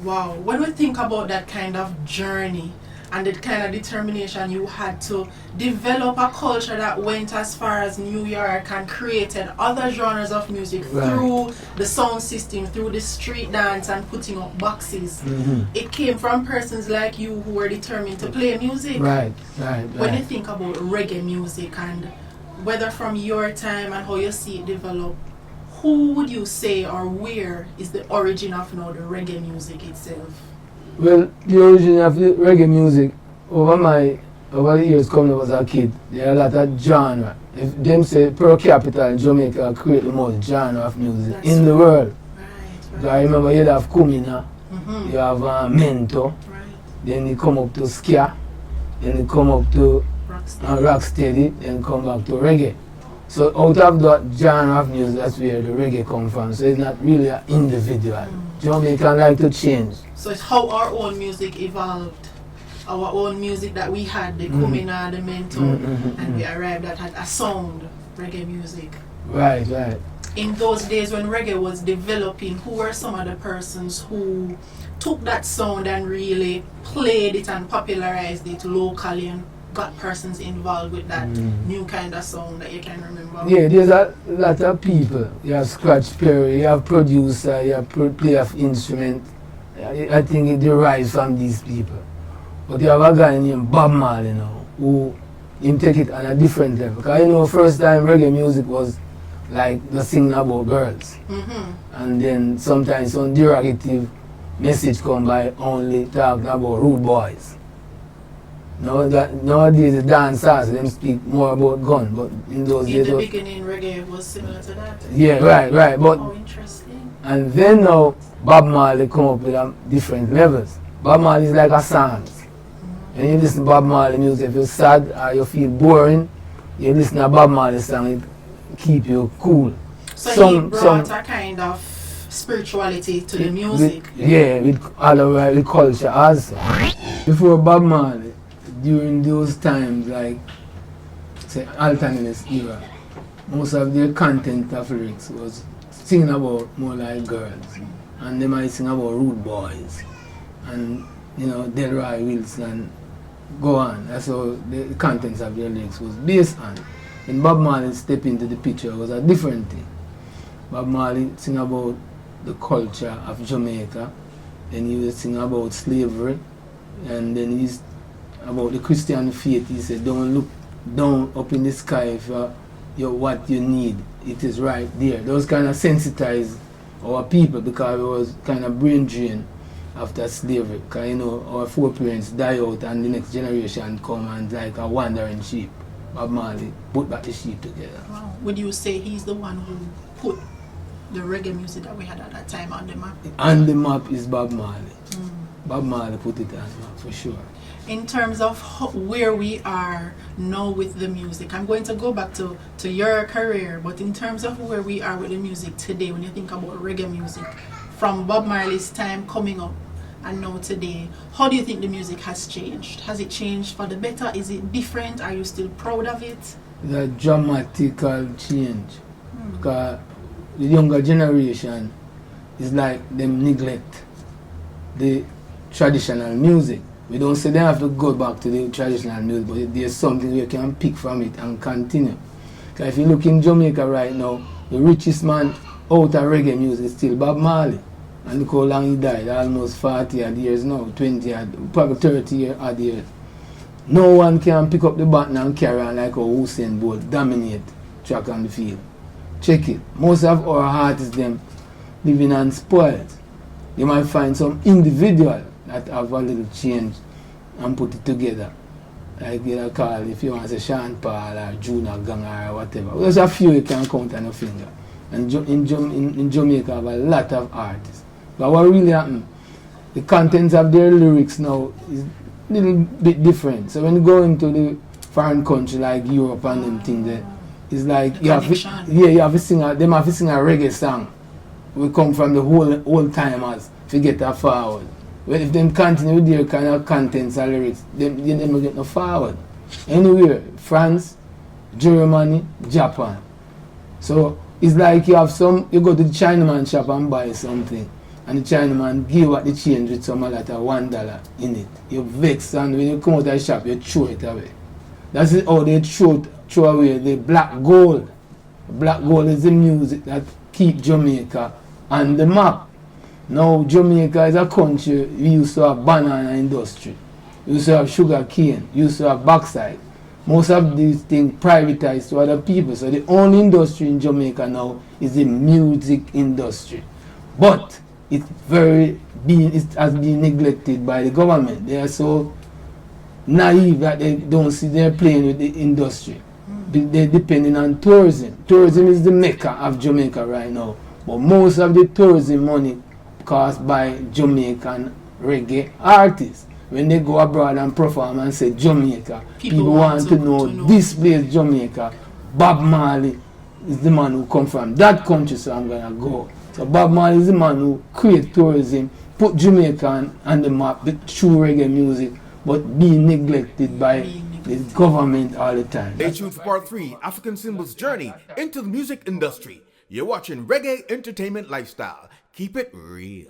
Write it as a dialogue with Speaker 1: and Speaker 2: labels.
Speaker 1: Wow. When we think about that kind of journey and the kind of determination you had to develop a culture that went as far as New York and created other genres of music through the sound system, through the street dance and putting up boxes. It came from persons like you who were determined to play music.
Speaker 2: Right.
Speaker 1: When you think about reggae music and whether from your time and how you see it develop, who would you say or where is the origin of now the reggae music itself?
Speaker 2: Well, the origin of the reggae music over the years coming up as a kid, there are a lot of genre. If them say per capita in Jamaica create the most genre of music in the world.
Speaker 1: Right.
Speaker 2: I remember you have Kumina, you have Mento, then you come up to Ska, then you come up to Rocksteady, then come back to reggae. So out of that genre of music, that's where the reggae comes from. So it's not really an individual. Jamaican like to change.
Speaker 1: So it's how our own music evolved. Our own music that we had, the Kumina, the Mento, and we arrived at a sound, reggae music.
Speaker 2: Right.
Speaker 1: In those days when reggae was developing, who were some of the persons who took that sound and really played it and popularized it locally and got persons involved with that new kind of sound that you can remember?
Speaker 2: Yeah, there's a lot of people. You have Scratch Perry, you have producer, you have player of instrument. I think it derives from these people. But you have a guy named Bob Marley now, who him take it on a different level. Because first time reggae music was like the singing about girls. And then sometimes some derogative message come by only talking about rude boys. Nowadays the dancers, them speak more about gun, but in those days...
Speaker 1: In the beginning, reggae was similar to that?
Speaker 2: Yeah, right. But,
Speaker 1: oh, interesting.
Speaker 2: And then now, Bob Marley come up with different levels. Bob Marley is like a song. When you listen to Bob Marley music, if you're sad or you feel boring, you listen to Bob Marley song, it keep you cool.
Speaker 1: So he brought a kind of spirituality to the music?
Speaker 2: With culture also. Before Bob Marley, during those times, like say alternate era, most of their content of lyrics was singing about more like girls, and they might sing about rude boys, and Delroy Wilson, go on. That's how the contents of their lyrics was based on. When Bob Marley stepped into the picture, it was a different thing. Bob Marley sing about the culture of Jamaica, then he would sing about slavery, and then he's about the Christian faith. He said, don't look down up in the sky for what you need. It is right there. Those kind of sensitized our people because it was kind of brain drain after slavery. Because our foreparents die out and the next generation come and like a wandering sheep. Bob Marley put back the sheep together.
Speaker 1: Wow. Would you say he's the one who put the reggae music that we had at that time on the map?
Speaker 2: On the map is Bob Marley. Bob Marley put it on the map for sure.
Speaker 1: In terms of where we are now with the music, I'm going to go back to your career, but in terms of where we are with the music today, when you think about reggae music, from Bob Marley's time coming up and now today, how do you think the music has changed? Has it changed for the better? Is it different? Are you still proud of it?
Speaker 2: It's a dramatical change. Because the younger generation is like them neglect the traditional music. We don't say they have to go back to the traditional music, but there's something you can pick from it and continue. Because if you look in Jamaica right now, the richest man out of reggae music is still Bob Marley. And look how long he died, almost 40 odd years now, 20 odd, probably 30 odd years. No one can pick up the baton and carry on like a Usain Bolt, dominate track on the field. Check it. Most of our artists, them living unspoiled. You might find some individual that have a little change and put it together. Like you call, if you want to say Sean Paul or Junior Gang or whatever. There's a few you can count on a finger. And in Jamaica have a lot of artists. But what really happened, the contents of their lyrics now is a little bit different. So when you go into the foreign country like Europe and them things there, it's like you have to sing a reggae song. We come from the old timers to get that forward. Well, if them continue with their kind of contents and lyrics, they never get no forward. Anywhere, France, Germany, Japan. So it's like you go to the Chinaman shop and buy something, and the Chinaman give out the change with some of that $1 in it. You vex, and when you come out of the shop, you throw it away. That's how they throw away the black gold. Black gold is the music that keep Jamaica on the map. Now Jamaica is a country, we used to have banana industry, we used to have sugar cane, we used to have backside. Most of these things privatized to other people. So the only industry in Jamaica now is the music industry. But it has been neglected by the government. They are so naive that they don't see they're playing with the industry. They're depending on tourism. Tourism is the mecca of Jamaica right now. But most of the tourism money caused by Jamaican reggae artists. When they go abroad and perform and say Jamaica, people want to know this place Jamaica. Bob Marley is the man who come from that country, so I'm gonna go. So Bob Marley is the man who create tourism, put Jamaica on the map through reggae music, but being neglected by the government all the time.
Speaker 3: Stay tuned for part 3, African Symbols' journey into the music industry. You're watching Reggae Entertainment Lifestyle. Keep it real.